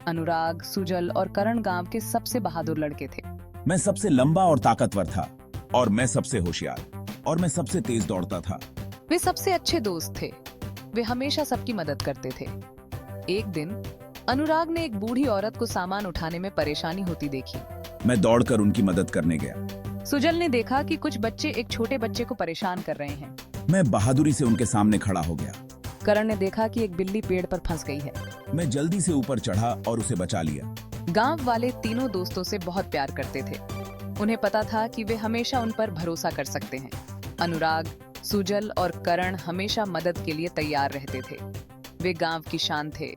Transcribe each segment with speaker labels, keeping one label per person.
Speaker 1: अनुराग, सुजल और करण गांव के सबसे बहादुर लड़के थे।
Speaker 2: मैं सबसे लंबा और ताकतवर था, और मैं सबसे होशियार, और मैं सबसे तेज दौड़ता था।
Speaker 1: वे सबसे अच्छे दोस्त थे। वे हमेशा सबकी मदद करते थे। एक दिन अनुराग ने एक बूढ़ी औरत को सामान उठाने में परेशानी होती देखी।
Speaker 2: मैं दौड़कर उनकी मदद करने गया।
Speaker 1: सुजल ने देखा कि कुछ बच्चे एक छोटे बच्चे को परेशान कर रहे हैं।
Speaker 2: मैं बहादुरी से उनके सामने खड़ा हो गया।
Speaker 1: करण ने देखा कि एक बिल्ली पेड़ पर फंस गई है।
Speaker 2: मैं जल्दी से ऊपर चढ़ा और उसे बचा लिया।
Speaker 1: गांव वाले तीनों दोस्तों से बहुत प्यार करते थे। उन्हें पता था कि वे हमेशा उन पर भरोसा कर सकते हैं। अनुराग, सुजल और करण हमेशा मदद के लिए तैयार रहते थे। वे गांव की शान थे।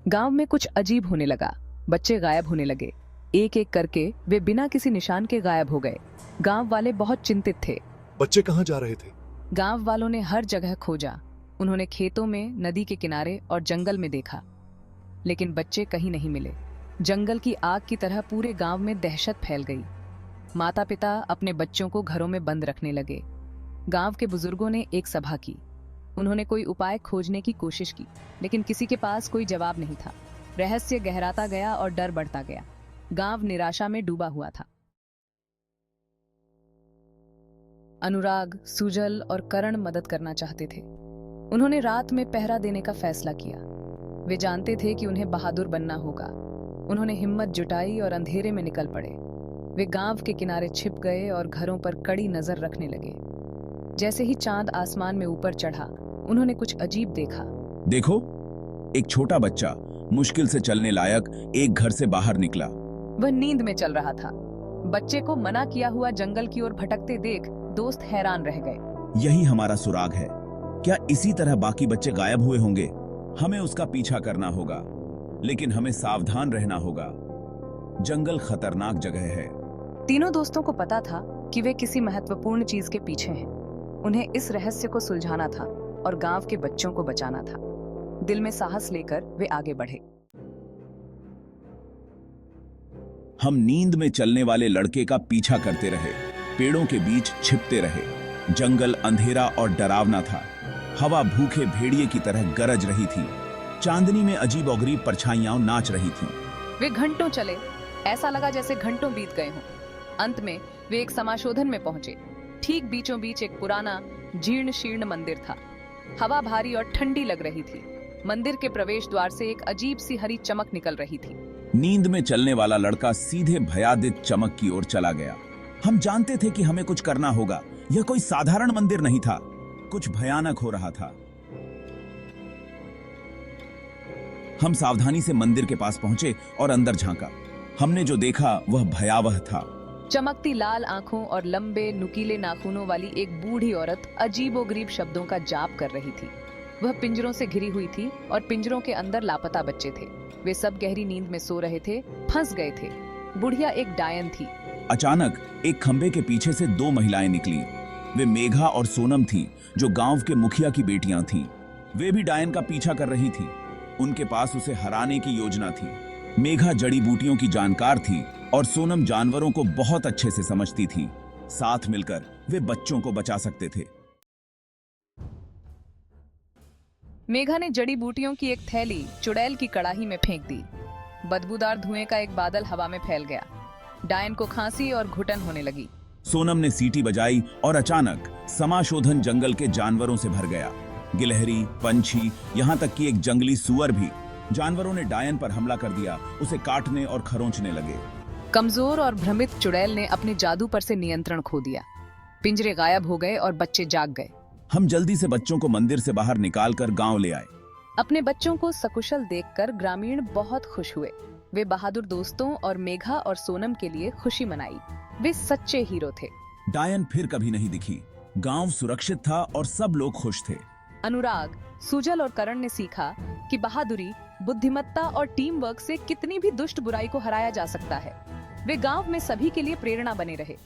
Speaker 1: गांव में कुछ अजीब होने लगा। बच्चे गायब होने लगे। एक एक करके वे बिना किसी निशान के गायब हो गए। गांव वाले बहुत चिंतित थे।
Speaker 3: बच्चे कहाँ जा रहे थे?
Speaker 1: गांव वालों ने हर जगह खोजा। उन्होंने खेतों में, नदी के किनारे और जंगल में देखा, लेकिन बच्चे कहीं नहीं मिले। जंगल की आग की तरह पूरे गांव में दहशत फैल गई। माता पिता अपने बच्चों को घरों में बंद रखने लगे। गांव के बुजुर्गों ने एक सभा की। उन्होंने कोई उपाय खोजने की कोशिश की, लेकिन किसी के पास कोई जवाब नहीं था। रहस्य गहराता गया और डर बढ़ता गया। गांव निराशा में डूबा हुआ था। अनुराग, सुजल और करण मदद करना चाहते थे। उन्होंने रात में पहरा देने का फैसला किया। वे जानते थे कि उन्हें बहादुर बनना होगा। उन्होंने हिम्मत जुटाई और अंधेरे में निकल पड़े। वे गांव के किनारे छिप गए और घरों पर कड़ी नजर रखने लगे। जैसे ही चांद आसमान में ऊपर चढ़ा, उन्होंने कुछ अजीब देखा।
Speaker 2: देखो, एक छोटा बच्चा मुश्किल से चलने लायक एक घर से बाहर निकला।
Speaker 1: वह नींद में चल रहा था। बच्चे को मना किया हुआ जंगल की ओर भटकते देख दोस्त हैरान रह गए।
Speaker 2: यही हमारा सुराग है। क्या इसी तरह बाकी बच्चे गायब हुए होंगे? हमें उसका पीछा करना होगा, लेकिन हमें सावधान रहना होगा। जंगल खतरनाक जगह है।
Speaker 1: तीनों दोस्तों को पता था कि वे किसी महत्वपूर्ण चीज के पीछे हैं। उन्हें इस रहस्य को सुलझाना था और गांव के बच्चों को बचाना था। दिल में साहस लेकर वे आगे बढ़े।
Speaker 2: हम नींद में चलने वाले लड़के का पीछा करते रहे। पेड़ों के बीच छिपते रहे। जंगल अंधेरा और डरावना था। हवा भूखे भेड़िए की तरह गरज रही थी। चांदनी में अजीब अगरीब परछाइयां नाच रही थीं।
Speaker 1: वे घंटों चले। ऐसा लगा जैसे घंटों बीत गए हों। अंत में वे एक समाशोधन में पहुंचे। ठीक बीचों बीच एक पुराना जीर्ण शीर्ण मंदिर था। हवा भारी और ठंडी लग रही थी। मंदिर के प्रवेश द्वार से एक अजीब सी हरी चमक निकल रही थी।
Speaker 2: नींद में चलने वाला लड़का सीधे भयादित चमक की ओर चला गया। हम जानते थे कि हमें कुछ करना होगा। यह कोई साधारण मंदिर नहीं था। कुछ भयानक हो रहा था। हम सावधानी से मंदिर के पास पहुंचे और अंदर झांका। हमने जो देखा वह भयावह था।
Speaker 1: चमकती लाल आंखों और लंबे नुकीले नाखूनों वाली एक बूढ़ी औरत अजीबोगरीब शब्दों का जाप कर रही थी। वह पिंजरों से घिरी हुई थी और पिंजरों के अंदर लापता बच्चे थे। वे सब गहरी नींद में सो रहे थे, फंस गए थे। बुढ़िया एक डायन थी।
Speaker 2: अचानक एक खंबे के पीछे से दो महिलाएं निकली। वे मेघा और सोनम थीं, जो गांव के मुखिया की बेटियां थीं। वे भी डायन का पीछा कर रही थीं। उनके पास उसे हराने की योजना थी। मेघा जड़ी बूटियों की जानकार थी और सोनम जानवरों को बहुत अच्छे से समझती थी। साथ मिलकर वे बच्चों को बचा सकते थे।
Speaker 1: मेघा ने जड़ी बूटियों की एक थैली चुड़ैल की कड़ाही में फेंक दी। बदबूदार धुएं का एक बादल हवा में फैल गया। डायन को खांसी और घुटन होने लगी।
Speaker 2: सोनम ने सीटी बजाई और अचानक समाशोधन जंगल के जानवरों से भर गया। गिलहरी, पंछी, यहाँ तक कि एक जंगली सुअर भी। जानवरों ने डायन पर हमला कर दिया। उसे काटने और खरोंचने लगे।
Speaker 1: कमजोर और भ्रमित चुड़ैल ने अपने जादू पर से नियंत्रण खो दिया। पिंजरे गायब हो गए और बच्चे जाग गए।
Speaker 2: हम जल्दी से बच्चों को मंदिर से बाहर निकालकर गांव ले आए।
Speaker 1: अपने बच्चों को सकुशल देखकर ग्रामीण बहुत खुश हुए। वे बहादुर दोस्तों और मेघा और सोनम के लिए खुशी मनाई। वे सच्चे हीरो थे।
Speaker 2: डायन फिर कभी नहीं दिखी। गांव सुरक्षित था और सब लोग खुश थे।
Speaker 1: अनुराग, सुजल और करण ने सीखा कि बहादुरी, बुद्धिमत्ता और टीम वर्क से कितनी भी दुष्ट बुराई को हराया जा सकता है। वे गांव में सभी के लिए प्रेरणा बने रहे।